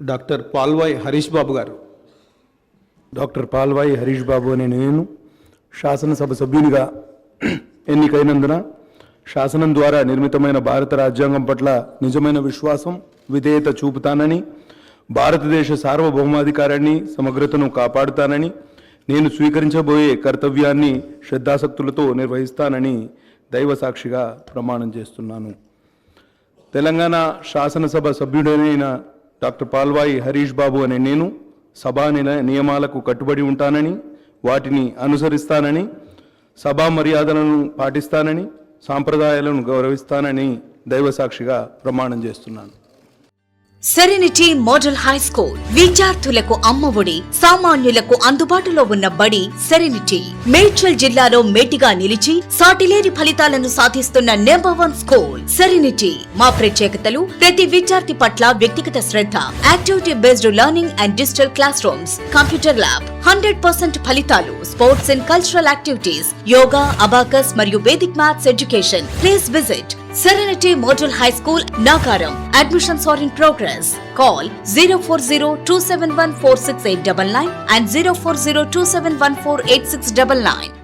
Doctor Palvai Harish బాబు గారు. Doctor Palvai Harish బాబు అనే నేను శాసనసభ సభ్యునిగా ఎన్నికైనందున శాసనం ద్వారా నిర్మితమైన భారత రాజ్యాంగం పట్ల నిజమైన విశ్వాసం, విధేయత చూపుతానని, భారతదేశ సార్వభౌమాధికారాన్ని, సమగ్రతను కాపాడుతానని, నేను స్వీకరించబోయే కర్తవ్యాన్ని శ్రద్ధాసక్తులతో నిర్వహిస్తానని దైవ సాక్షిగా ప్రమాణం చేస్తున్నాను. తెలంగాణ శాసనసభ సభ్యుడైన డాక్టర్ పాల్వాయి హరీష్ బాబు అనే నేను సభా నియమాలకు కట్టుబడి ఉంటానని, వాటిని అనుసరిస్తానని, సభా మర్యాదలను పాటిస్తానని, సాంప్రదాయాలను గౌరవిస్తానని దైవ సాక్షిగా ప్రమాణం చేస్తున్నాను. సెరెనిటీ మోడల్ హై స్కూల్ విద్యార్థులకు అమ్మఒడి, సామాన్యులకు అందుబాటులో ఉన్న బడి సెరెనిటీ. మేడ్చల్ జిల్లాలో మేటిగా నిలిచి సాటిలేని ఫలితాలను సాధిస్తున్న నంబర్ 1 స్కూల్ సెరెనిటీ. మా ప్రత్యేకతలు: ప్రతి విద్యార్థి పట్ల వ్యక్తిగత శ్రద్ధ, activity based learning and digital classrooms, computer lab, 100% ఫలితాలు, sports and cultural activities, yoga, abacus మరియు Vedic maths education. Please visit Serenity Model High School, Nagaram. Admissions are in progress. Call 040-271-46899 and 040-271-48699.